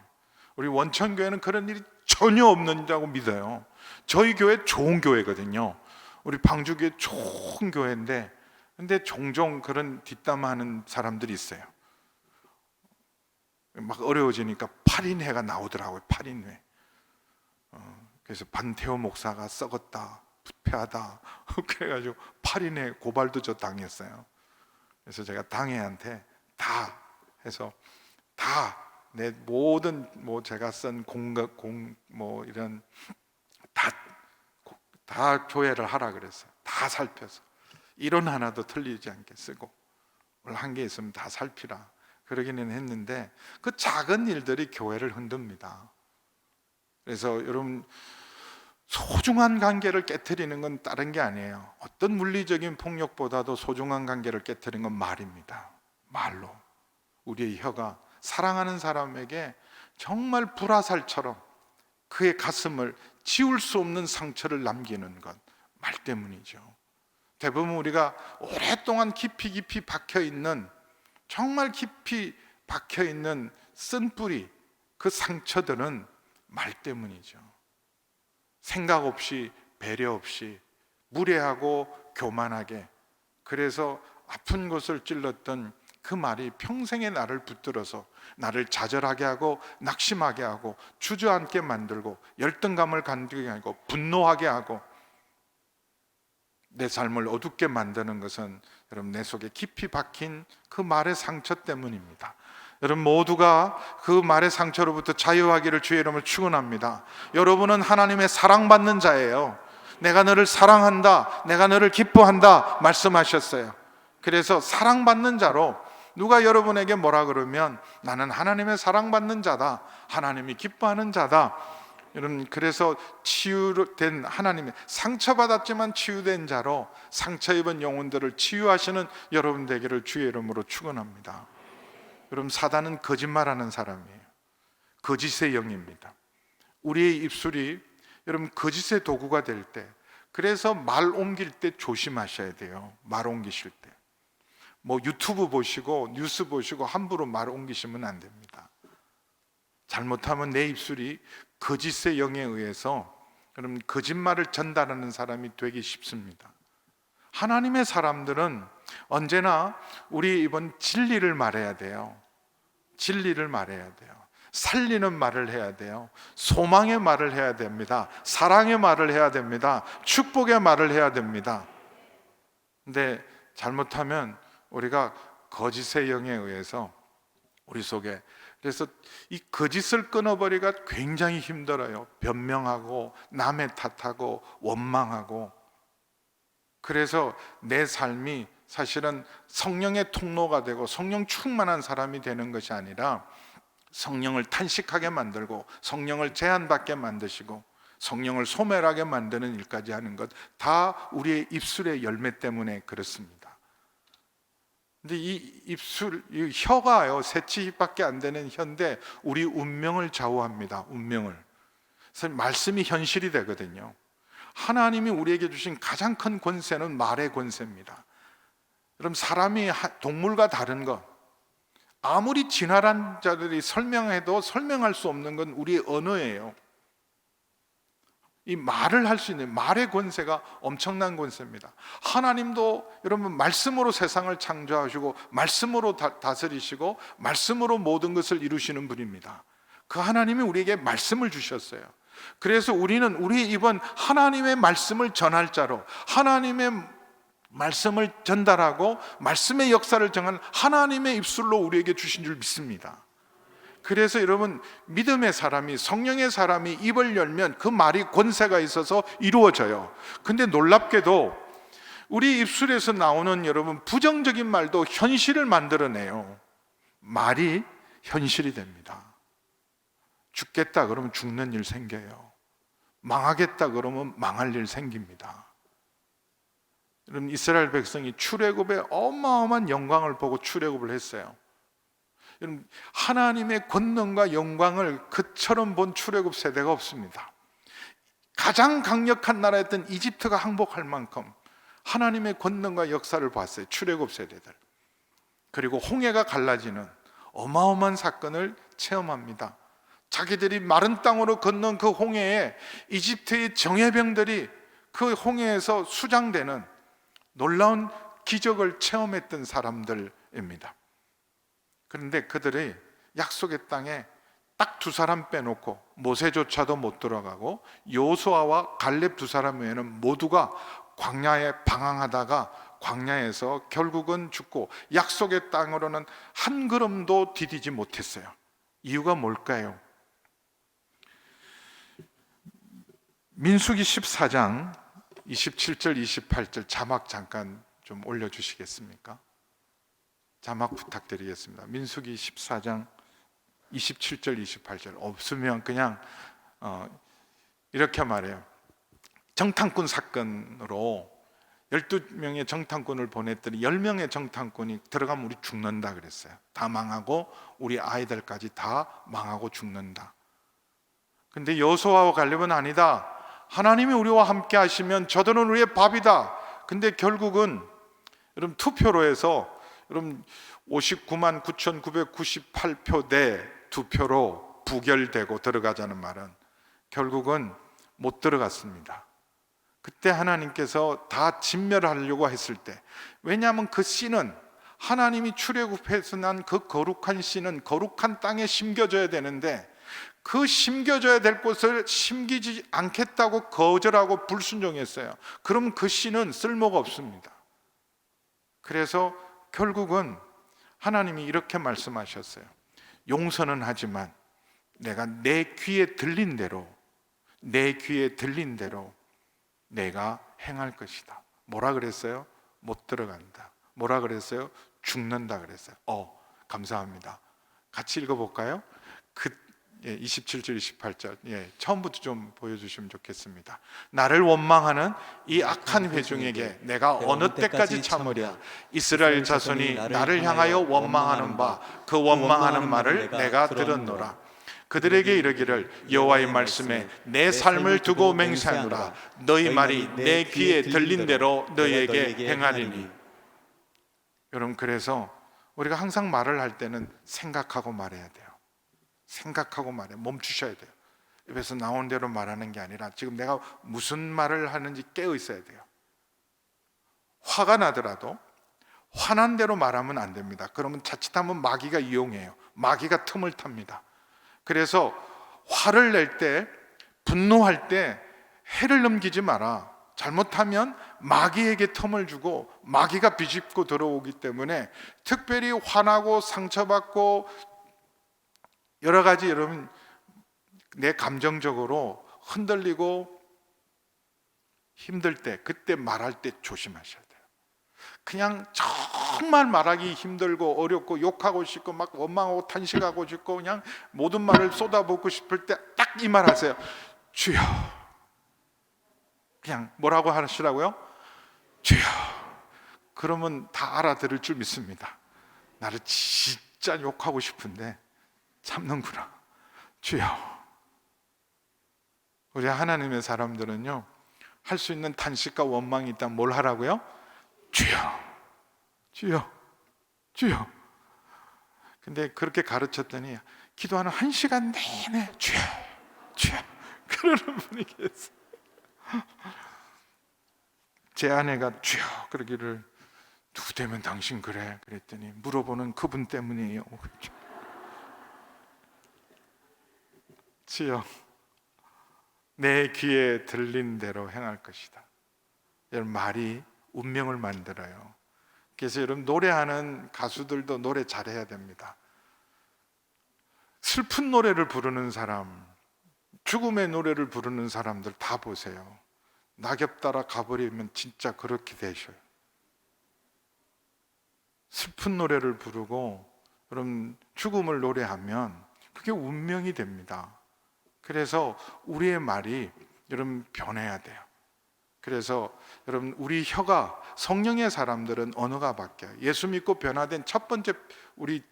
우리 원천교회는 그런 일이 전혀 없는다고 믿어요. 저희 교회 좋은 교회거든요. 우리 방주교회 좋은 교회인데, 근데 종종 그런 뒷담화하는 사람들이 있어요. 막 어려워지니까 8인회가 나오더라고요. 8인회. 그래서 반태호 목사가 썩었다, 부패하다 그래가지고 8인회 고발도 저 당했어요. 그래서 제가 당회한테 다 해서 다 내 모든 제가 쓴 이런 다 조회를 하라 그랬어요. 다 살펴서 이론 하나도 틀리지 않게 쓰고 한 게 있으면 다 살피라 그러기는 했는데, 그 작은 일들이 교회를 흔듭니다. 그래서 여러분, 소중한 관계를 깨트리는 건 다른 게 아니에요. 어떤 물리적인 폭력보다도 소중한 관계를 깨트리는 건 말입니다. 말로 우리의 혀가 사랑하는 사람에게 정말 불화살처럼 그의 가슴을 지울 수 없는 상처를 남기는 것, 말 때문이죠. 대부분 우리가 오랫동안 깊이 박혀있는, 정말 깊이 박혀있는 쓴뿌리, 그 상처들은 말 때문이죠. 생각 없이, 배려 없이, 무례하고 교만하게, 그래서 아픈 곳을 찔렀던 그 말이 평생에 나를 붙들어서 나를 좌절하게 하고 낙심하게 하고 주저앉게 만들고 열등감을 갖게 하고 분노하게 하고 내 삶을 어둡게 만드는 것은 여러분, 내 속에 깊이 박힌 그 말의 상처 때문입니다. 여러분 모두가 그 말의 상처로부터 자유하기를 주의 이름으로 축원합니다. 여러분은 하나님의 사랑받는 자예요. 내가 너를 사랑한다, 내가 너를 기뻐한다 말씀하셨어요. 그래서 사랑받는 자로, 누가 여러분에게 뭐라 그러면 나는 하나님의 사랑받는 자다, 하나님이 기뻐하는 자다. 여러분, 그래서 치유된, 하나님의 상처받았지만 치유된 자로 상처 입은 영혼들을 치유하시는 여러분 되기를 주의 이름으로 축원합니다. 여러분, 사단은 거짓말하는 사람이에요. 거짓의 영입니다. 우리의 입술이 여러분 거짓의 도구가 될 때, 그래서 말 옮길 때 조심하셔야 돼요. 말 옮기실 때 유튜브 보시고 뉴스 보시고 함부로 말 옮기시면 안 됩니다. 잘못하면 내 입술이 거짓의 영에 의해서 여러분 거짓말을 전달하는 사람이 되기 쉽습니다. 하나님의 사람들은 언제나 우리 이번 진리를 말해야 돼요. 진리를 말해야 돼요. 살리는 말을 해야 돼요. 소망의 말을 해야 됩니다. 사랑의 말을 해야 됩니다. 축복의 말을 해야 됩니다. 근데 잘못하면 우리가 거짓의 영에 의해서 우리 속에, 그래서 이 거짓을 끊어버리기가 굉장히 힘들어요. 변명하고 남의 탓하고 원망하고. 그래서 내 삶이 사실은 성령의 통로가 되고 성령 충만한 사람이 되는 것이 아니라 성령을 탄식하게 만들고 성령을 제한받게 만드시고 성령을 소멸하게 만드는 일까지 하는 것, 다 우리의 입술의 열매 때문에 그렇습니다. 근데 이 입술, 이 혀가요, 새치밖에 안 되는 혀인데 우리 운명을 좌우합니다. 운명을. 그래서 말씀이 현실이 되거든요. 하나님이 우리에게 주신 가장 큰 권세는 말의 권세입니다. 그럼 사람이 동물과 다른 것, 아무리 진화란 자들이 설명해도 설명할 수 없는 건 우리의 언어예요. 이 말을 할 수 있는 말의 권세가 엄청난 권세입니다. 하나님도 여러분 말씀으로 세상을 창조하시고 말씀으로 다스리시고 말씀으로 모든 것을 이루시는 분입니다. 그 하나님이 우리에게 말씀을 주셨어요. 그래서 우리는 우리 이번 하나님의 말씀을 전할 자로, 하나님의 말씀을 전달하고 말씀의 역사를 정한 하나님의 입술로 우리에게 주신 줄 믿습니다. 그래서 여러분, 믿음의 사람이, 성령의 사람이 입을 열면 그 말이 권세가 있어서 이루어져요. 근데 놀랍게도 우리 입술에서 나오는 여러분 부정적인 말도 현실을 만들어내요. 말이 현실이 됩니다. 죽겠다 그러면 죽는 일 생겨요. 망하겠다 그러면 망할 일 생깁니다. 여러분, 이스라엘 백성이 출애굽의 어마어마한 영광을 보고 출애굽을 했어요. 여러분, 하나님의 권능과 영광을 그처럼 본 출애굽 세대가 없습니다. 가장 강력한 나라였던 이집트가 항복할 만큼 하나님의 권능과 역사를 봤어요, 출애굽 세대들. 그리고 홍해가 갈라지는 어마어마한 사건을 체험합니다. 자기들이 마른 땅으로 건넌 그 홍해에 이집트의 정예병들이 그 홍해에서 수장되는 놀라운 기적을 체험했던 사람들입니다. 그런데 그들이 약속의 땅에 딱 두 사람 빼놓고 모세조차도 못 들어가고 여호수아와 갈렙 두 사람 외에는 모두가 광야에 방황하다가 광야에서 결국은 죽고 약속의 땅으로는 한 걸음도 디디지 못했어요. 이유가 뭘까요? 민수기 14장 27절 28절 자막 잠깐 좀 올려주시겠습니까? 자막 부탁드리겠습니다. 민수기 14장 27절 28절 없으면 그냥 이렇게 말해요. 정탐꾼 사건으로 12명의 정탐꾼을 보냈더니 10명의 정탐꾼이 들어가면 우리 죽는다 그랬어요. 다 망하고 우리 아이들까지 다 망하고 죽는다. 근데 여호수아와 갈렙은 아니다. 하나님이 우리와 함께 하시면 저들은 우리의 밥이다. 근데 결국은 여러분 투표로 해서 여러분 59만 9,998표 대 2표로 부결되고 들어가자는 말은 결국은 못 들어갔습니다. 그때 하나님께서 다 진멸하려고 했을 때, 왜냐하면 그 씨는 하나님이 출애굽해서 난 그 거룩한 씨는 거룩한 땅에 심겨져야 되는데 그 심겨져야 될 곳을 심기지 않겠다고 거절하고 불순종했어요. 그럼 그 씨는 쓸모가 없습니다. 그래서 결국은 하나님이 이렇게 말씀하셨어요. 용서는 하지만 내가 내 귀에 들린 대로 내가 행할 것이다. 뭐라 그랬어요? 못 들어간다. 뭐라 그랬어요? 죽는다 그랬어요. 감사합니다. 같이 읽어볼까요? 27절 28절 처음부터 좀 보여주시면 좋겠습니다. 나를 원망하는 이 악한 회중에게 내가 어느 때까지 참으랴. 이스라엘 자손이 나를 향하여 원망하는 바 그 원망하는 말을 내가 들었노라. 그들에게 이르기를 여호와의 말씀에 내 삶을 두고 맹세하노라. 너희 말이 내 귀에 들린 대로 너희에게 행하리니. 여러분, 그래서 우리가 항상 말을 할 때는 생각하고 말해야 돼요. 생각하고 말해. 멈추셔야 돼요. 입에서 나온 대로 말하는 게 아니라 지금 내가 무슨 말을 하는지 깨어 있어야 돼요. 화가 나더라도 화난 대로 말하면 안 됩니다. 그러면 자칫하면 마귀가 이용해요. 마귀가 틈을 탑니다. 그래서 화를 낼 때, 분노할 때 해를 넘기지 마라. 잘못하면 마귀에게 틈을 주고 마귀가 비집고 들어오기 때문에 특별히 화나고 상처받고 여러 가지 여러분 내 감정적으로 흔들리고 힘들 때 그때 말할 때 조심하셔야 돼요. 그냥 정말 말하기 힘들고 어렵고 욕하고 싶고 막 원망하고 탄식하고 싶고 그냥 모든 말을 쏟아붓고 싶을 때 딱 이 말 하세요. 주여. 그냥 뭐라고 하시라고요? 주여. 그러면 다 알아들을 줄 믿습니다. 나를 진짜 욕하고 싶은데 참는구나. 주여. 우리 하나님의 사람들은요, 할 수 있는 탄식과 원망이 있다면 뭘 하라고요? 주여, 주여, 주여. 근데 그렇게 가르쳤더니 기도하는 1시간 내내 주여, 주여 그러는 분이 계세요. 제 아내가 주여 그러기를 누구 되면 당신 그래? 그랬더니 물어보는 그분 때문이에요. 주여, 내 귀에 들린 대로 행할 것이다. 여러분, 말이 운명을 만들어요. 그래서 여러분, 노래하는 가수들도 노래 잘해야 됩니다. 슬픈 노래를 부르는 사람, 죽음의 노래를 부르는 사람들 다 보세요. 낙엽 따라 가버리면 진짜 그렇게 되셔요. 슬픈 노래를 부르고 여러분 죽음을 노래하면 그게 운명이 됩니다. 그래서 우리의 말이 여러분 변해야 돼요. 그래서 여러분 우리 혀가 성령의 사람들은 언어가 바뀌어요. 예수 믿고 변화된 첫 번째 우리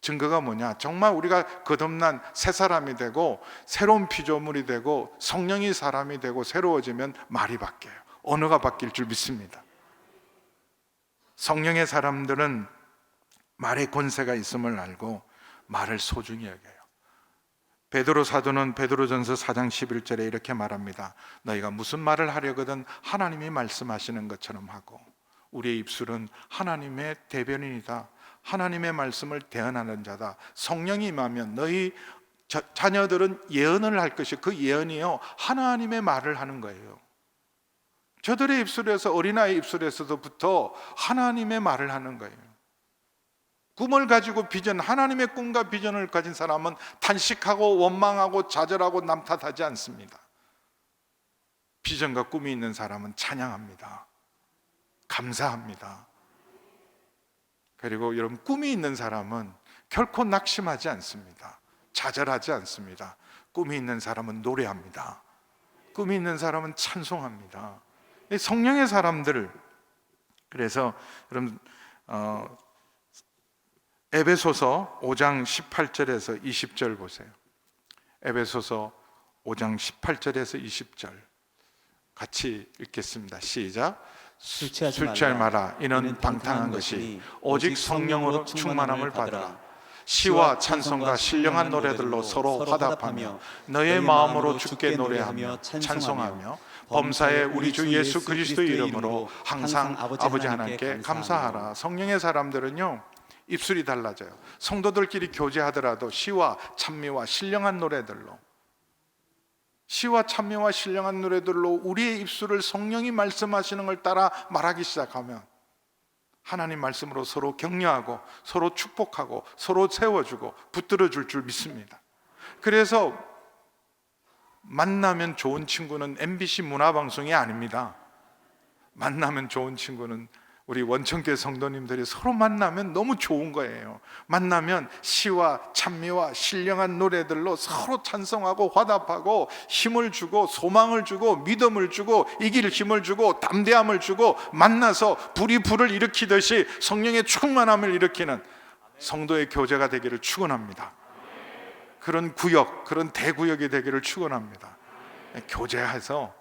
증거가 뭐냐? 정말 우리가 거듭난 새 사람이 되고 새로운 피조물이 되고 성령이 사람이 되고 새로워지면 말이 바뀌어요. 언어가 바뀔 줄 믿습니다. 성령의 사람들은 말의 권세가 있음을 알고 말을 소중히 여겨요. 베드로 사도는 베드로전서 4장 11절에 이렇게 말합니다. 너희가 무슨 말을 하려거든 하나님이 말씀하시는 것처럼 하고, 우리의 입술은 하나님의 대변인이다. 하나님의 말씀을 대언하는 자다. 성령이 임하면 너희 자녀들은 예언을 할 것이, 그 예언이요 하나님의 말을 하는 거예요. 저들의 입술에서, 어린아이 입술에서도부터 하나님의 말을 하는 거예요. 꿈을 가지고 하나님의 꿈과 비전을 가진 사람은 탄식하고 원망하고 좌절하고 남탓하지 않습니다. 비전과 꿈이 있는 사람은 찬양합니다. 감사합니다. 그리고 여러분, 꿈이 있는 사람은 결코 낙심하지 않습니다. 좌절하지 않습니다. 꿈이 있는 사람은 노래합니다. 꿈이 있는 사람은 찬송합니다. 성령의 사람들. 그래서 여러분 에베소서 5장 18절에서 20절 보세요. 에베소서 5장 18절에서 20절 같이 읽겠습니다. 시작. 술 취하지 마라. 이는 방탕한 것이 오직 성령으로 충만함을 받으라. 시와 찬송과 신령한 노래들로 서로 화답하며 너의 마음으로 주께 노래하며 찬송하며 범사에 우리 주 예수 그리스도의 이름으로 항상 아버지 하나님께 감사하라. 성령의 사람들은요 입술이 달라져요. 성도들끼리 교제하더라도 시와 찬미와 신령한 노래들로, 시와 찬미와 신령한 노래들로 우리의 입술을 성령이 말씀하시는 걸 따라 말하기 시작하면 하나님 말씀으로 서로 격려하고 서로 축복하고 서로 세워주고 붙들어줄 줄 믿습니다. 그래서 만나면 좋은 친구는 MBC 문화방송이 아닙니다. 만나면 좋은 친구는 우리 원천교회 성도님들이 서로 만나면 너무 좋은 거예요. 만나면 시와 찬미와 신령한 노래들로 서로 찬송하고 화답하고 힘을 주고 소망을 주고 믿음을 주고 이길 힘을 주고 담대함을 주고, 만나서 불이 불을 일으키듯이 성령의 충만함을 일으키는 성도의 교제가 되기를 축원합니다. 그런 구역, 그런 대구역이 되기를 축원합니다. 교제해서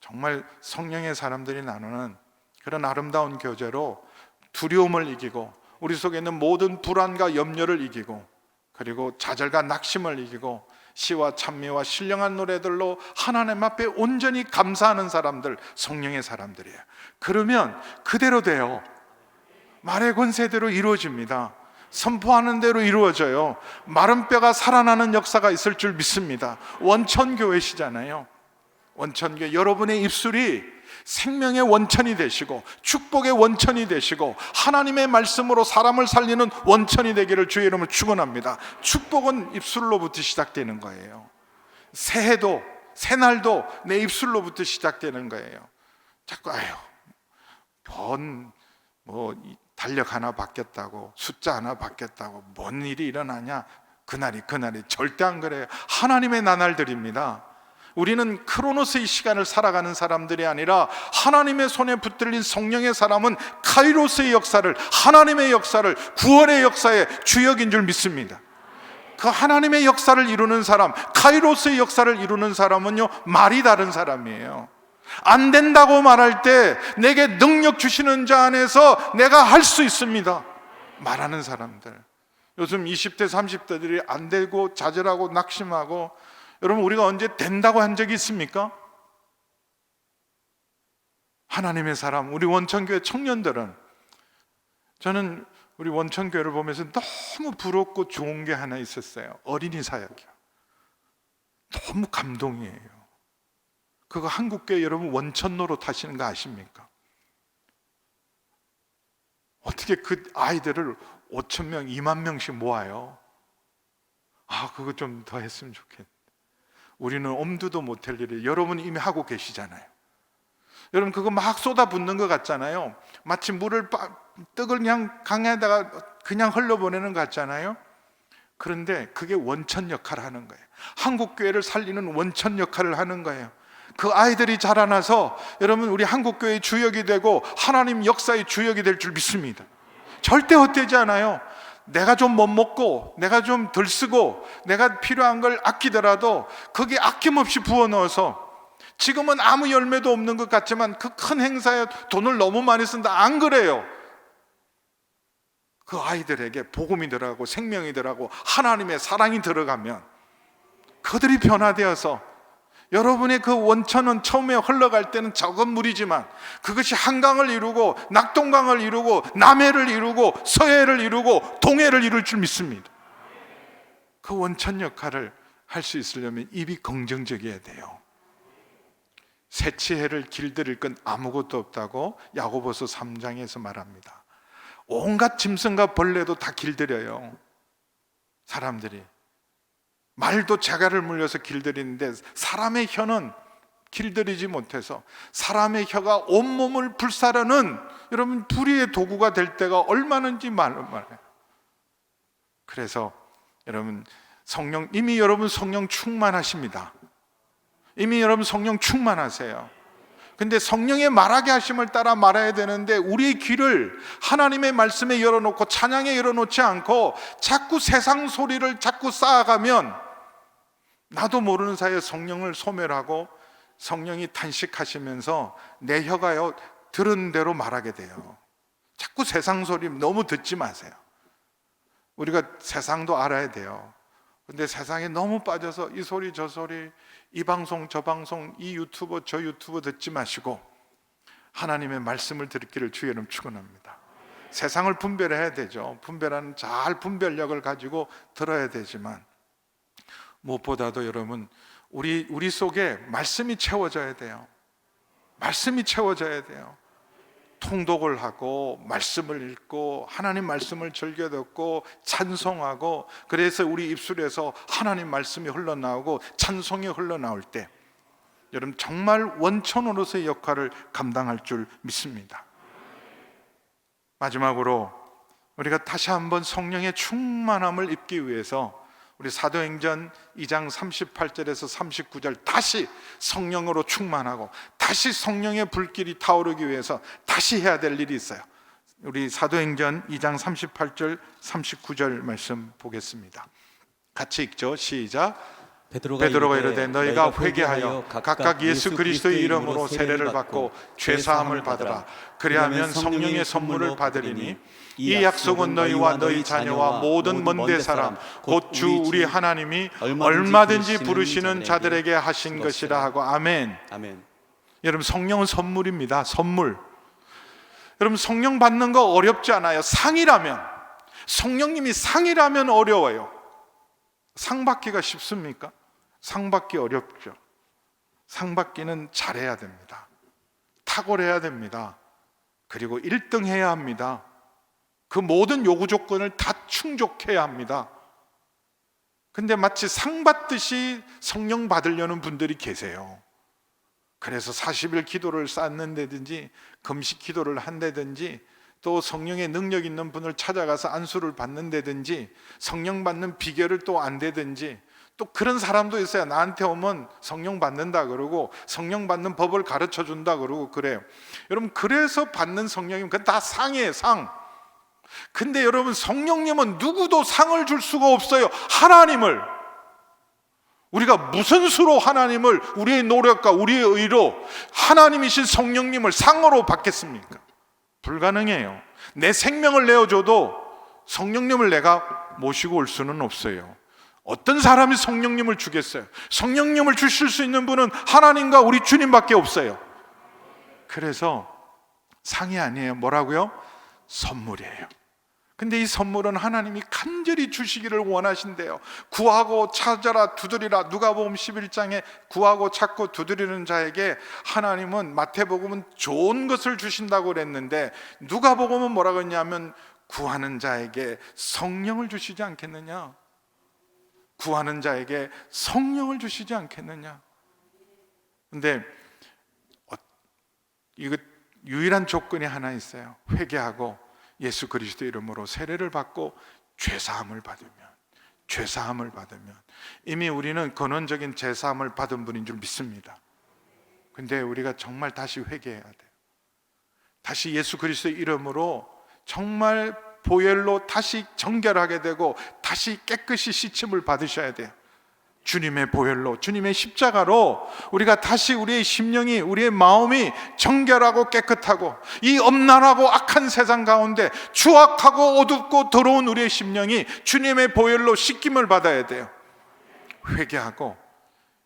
정말 성령의 사람들이 나누는 그런 아름다운 교제로 두려움을 이기고 우리 속에 있는 모든 불안과 염려를 이기고 그리고 좌절과 낙심을 이기고 시와 찬미와 신령한 노래들로 하나님 앞에 온전히 감사하는 사람들, 성령의 사람들이에요. 그러면 그대로 돼요. 말의 권세대로 이루어집니다. 선포하는 대로 이루어져요. 마른 뼈가 살아나는 역사가 있을 줄 믿습니다. 원천교회시잖아요. 원천교회, 여러분의 입술이 생명의 원천이 되시고 축복의 원천이 되시고 하나님의 말씀으로 사람을 살리는 원천이 되기를 주의 이름으로 축원합니다. 축복은 입술로부터 시작되는 거예요. 새해도 새날도 내 입술로부터 시작되는 거예요. 자꾸 달력 하나 바뀌었다고, 숫자 하나 바뀌었다고 뭔 일이 일어나냐, 그날이 절대 안 그래요. 하나님의 나날들입니다. 우리는 크로노스의 시간을 살아가는 사람들이 아니라 하나님의 손에 붙들린 성령의 사람은 카이로스의 역사를, 하나님의 역사를, 구원의 역사의 주역인 줄 믿습니다. 그 하나님의 역사를 이루는 사람, 카이로스의 역사를 이루는 사람은요 말이 다른 사람이에요. 안 된다고 말할 때 내게 능력 주시는 자 안에서 내가 할 수 있습니다 말하는 사람들. 요즘 20대 30대들이 안 되고 좌절하고 낙심하고, 여러분 우리가 언제 된다고 한 적이 있습니까? 하나님의 사람, 우리 원천교회 청년들은, 저는 우리 원천교회를 보면서 너무 부럽고 좋은 게 하나 있었어요. 어린이 사역이요. 너무 감동이에요. 그거 한국교회 여러분 원천노릇 하시는 거 아십니까? 어떻게 그 아이들을 5,000명, 2만 명씩 모아요? 그거 좀 더 했으면 좋겠네. 우리는 엄두도 못할 일을 여러분 이미 하고 계시잖아요. 여러분 그거 막 쏟아붓는 것 같잖아요. 마치 떡을 그냥 강에다가 그냥 흘려보내는 것 같잖아요. 그런데 그게 원천 역할을 하는 거예요. 한국교회를 살리는 원천 역할을 하는 거예요. 그 아이들이 자라나서 여러분 우리 한국교회의 주역이 되고 하나님 역사의 주역이 될 줄 믿습니다. 절대 헛되지 않아요. 내가 좀 못 먹고 내가 좀 덜 쓰고 내가 필요한 걸 아끼더라도 거기에 아낌없이 부어 넣어서, 지금은 아무 열매도 없는 것 같지만 그 큰 행사에 돈을 너무 많이 쓴다, 안 그래요? 그 아이들에게 복음이 들어가고 생명이 들어가고 하나님의 사랑이 들어가면 그들이 변화되어서, 여러분의 그 원천은 처음에 흘러갈 때는 적은 물이지만 그것이 한강을 이루고 낙동강을 이루고 남해를 이루고 서해를 이루고 동해를 이룰 줄 믿습니다. 그 원천 역할을 할 수 있으려면 입이 긍정적이어야 돼요. 새치해를 길들일 건 아무것도 없다고 야고보서 3장에서 말합니다. 온갖 짐승과 벌레도 다 길들여요. 사람들이 말도 재갈을 물려서 길들이는데 사람의 혀는 길들이지 못해서 사람의 혀가 온몸을 불사르는, 여러분, 불의의 도구가 될 때가 얼마는지 말해요. 그래서 여러분, 이미 여러분 성령 충만하십니다. 이미 여러분 성령 충만하세요. 근데 성령의 말하게 하심을 따라 말해야 되는데, 우리의 귀를 하나님의 말씀에 열어놓고 찬양에 열어놓지 않고 자꾸 세상 소리를 자꾸 쌓아가면 나도 모르는 사이에 성령을 소멸하고 성령이 탄식하시면서 내 혀가요 들은 대로 말하게 돼요. 자꾸 세상 소리 너무 듣지 마세요. 우리가 세상도 알아야 돼요. 근데 세상에 너무 빠져서 이 소리 저 소리, 이 방송 저 방송, 이 유튜버 저 유튜버 듣지 마시고 하나님의 말씀을 들기를 주의 이름 축원합니다. 세상을 분별해야 되죠. 분별하는 잘 분별력을 가지고 들어야 되지만, 무엇보다도 여러분, 우리 속에 말씀이 채워져야 돼요. 말씀이 채워져야 돼요. 통독을 하고 말씀을 읽고 하나님 말씀을 즐겨 듣고 찬송하고, 그래서 우리 입술에서 하나님 말씀이 흘러나오고 찬송이 흘러나올 때 여러분 정말 원천으로서의 역할을 감당할 줄 믿습니다. 마지막으로 우리가 다시 한번 성령의 충만함을 입기 위해서 우리 사도행전 2장 38절에서 39절 다시 성령으로 충만하고 다시 성령의 불길이 타오르기 위해서 다시 해야 될 일이 있어요. 우리 사도행전 2장 38절 39절 말씀 보겠습니다. 같이 읽죠. 시작. 베드로가 이르되 너희가 회개하여 각각 예수 그리스도의 이름으로 세례를 받고 죄사함을 받으라. 그리하면 성령의 선물을 받으리니 이 약속은 너희와 너희 자녀와 모든 먼데 사람 곧 주 우리 하나님이 얼마든지 부르시는 자들에게 하신 것이라 하고. 아멘. 아멘. 여러분, 성령은 선물입니다. 선물. 여러분, 성령 받는 거 어렵지 않아요. 상이라면, 성령님이 상이라면 어려워요. 상 받기가 쉽습니까? 상 받기 어렵죠. 상 받기는 잘해야 됩니다. 탁월해야 됩니다. 그리고 1등 해야 합니다. 그 모든 요구 조건을 다 충족해야 합니다. 근데 마치 상 받듯이 성령 받으려는 분들이 계세요. 그래서 40일 기도를 쌓는다든지 금식 기도를 한다든지 또 성령의 능력 있는 분을 찾아가서 안수를 받는다든지 성령 받는 비결을 또 안다든지, 또 그런 사람도 있어요. 나한테 오면 성령 받는다 그러고 성령 받는 법을 가르쳐 준다 그러고 그래요. 여러분, 그래서 받는 성령이면 그건 다 상이에요. 상. 근데 여러분, 성령님은 누구도 상을 줄 수가 없어요. 하나님을, 우리가 무슨 수로 하나님을 우리의 노력과 우리의 의로 하나님이신 성령님을 상으로 받겠습니까? 불가능해요. 내 생명을 내어줘도 성령님을 내가 모시고 올 수는 없어요. 어떤 사람이 성령님을 주겠어요? 성령님을 주실 수 있는 분은 하나님과 우리 주님밖에 없어요. 그래서 상이 아니에요. 뭐라고요? 선물이에요. 근데 이 선물은 하나님이 간절히 주시기를 원하신대요. 구하고 찾아라 두드리라. 누가복음 11장에 구하고 찾고 두드리는 자에게 하나님은, 마태복음은 좋은 것을 주신다고 그랬는데 누가복음은 뭐라고 했냐면 구하는 자에게 성령을 주시지 않겠느냐. 구하는 자에게 성령을 주시지 않겠느냐. 근데 이거 유일한 조건이 하나 있어요. 회개하고 예수 그리스도 이름으로 세례를 받고 죄사함을 받으면 이미 우리는 근원적인 죄사함을 받은 분인 줄 믿습니다. 근데 우리가 정말 다시 회개해야 돼요. 다시 예수 그리스도 이름으로 정말 보혈로 다시 정결하게 되고 다시 깨끗이 씻음을 받으셔야 돼요. 주님의 보혈로, 주님의 십자가로 우리가 다시 우리의 심령이, 우리의 마음이 정결하고 깨끗하고 이 엄난하고 악한 세상 가운데 추악하고 어둡고 더러운 우리의 심령이 주님의 보혈로 씻김을 받아야 돼요. 회개하고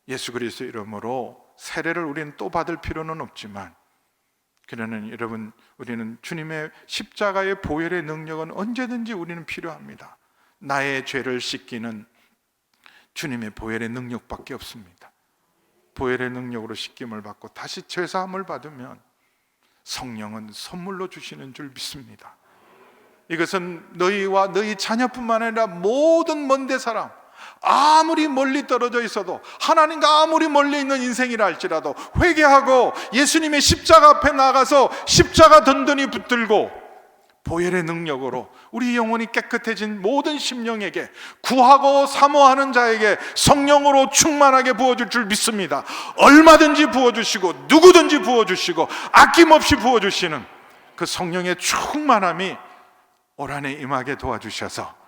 예수 그리스도 이름으로 세례를 우리는 또 받을 필요는 없지만, 그러나 여러분, 우리는 주님의 십자가의 보혈의 능력은 언제든지 우리는 필요합니다. 나의 죄를 씻기는 주님의 보혈의 능력밖에 없습니다. 보혈의 능력으로 씻김을 받고 다시 죄사함을 받으면 성령은 선물로 주시는 줄 믿습니다. 이것은 너희와 너희 자녀뿐만 아니라 모든 먼데 사람, 아무리 멀리 떨어져 있어도, 하나님과 아무리 멀리 있는 인생이라 할지라도 회개하고 예수님의 십자가 앞에 나가서 십자가 든든히 붙들고 보혈의 능력으로 우리 영혼이 깨끗해진 모든 심령에게, 구하고 사모하는 자에게 성령으로 충만하게 부어줄 줄 믿습니다. 얼마든지 부어주시고 누구든지 부어주시고 아낌없이 부어주시는 그 성령의 충만함이 올 한해 임하게 도와주셔서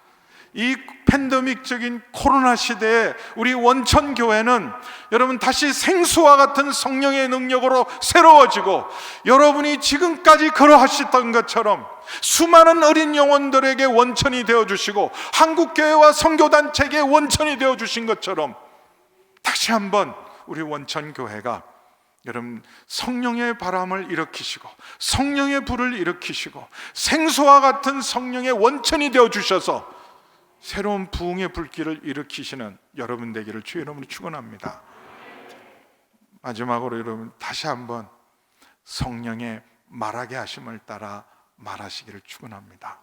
이 팬데믹적인 코로나 시대에 우리 원천교회는 여러분 다시 생수와 같은 성령의 능력으로 새로워지고, 여러분이 지금까지 걸어하셨던 것처럼 수많은 어린 영혼들에게 원천이 되어주시고 한국교회와 선교단체에게 원천이 되어주신 것처럼 다시 한번 우리 원천교회가 여러분 성령의 바람을 일으키시고 성령의 불을 일으키시고 생수와 같은 성령의 원천이 되어주셔서 새로운 부흥의 불길을 일으키시는 여러분 되기를 주의 이름으로 축원합니다. 마지막으로 여러분 다시 한번 성령의 말하게 하심을 따라 말하시기를 축원합니다.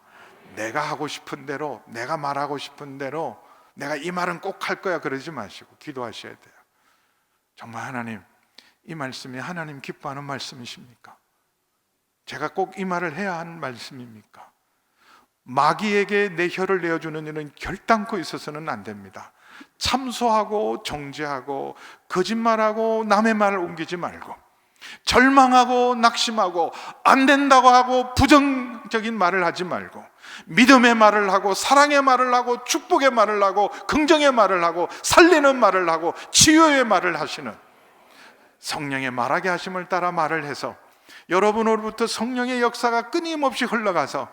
내가 하고 싶은 대로, 내가 말하고 싶은 대로 내가 이 말은 꼭 할 거야 그러지 마시고 기도하셔야 돼요. 정말 하나님, 이 말씀이 하나님 기뻐하는 말씀이십니까? 제가 꼭 이 말을 해야 하는 말씀입니까? 마귀에게 내 혀를 내어주는 일은 결단코 있어서는 안 됩니다. 참소하고 정죄하고 거짓말하고 남의 말을 옮기지 말고, 절망하고 낙심하고 안 된다고 하고 부정적인 말을 하지 말고, 믿음의 말을 하고 사랑의 말을 하고 축복의 말을 하고 긍정의 말을 하고 살리는 말을 하고 치유의 말을 하시는 성령의 말하게 하심을 따라 말을 해서 여러분으로부터 성령의 역사가 끊임없이 흘러가서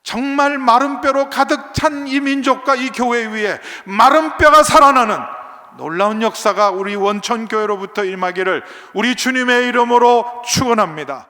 정말 마른 뼈로 가득 찬 이 민족과 이 교회 위에 마른 뼈가 살아나는 놀라운 역사가 우리 원천교회로부터 임하기를 우리 주님의 이름으로 축원합니다.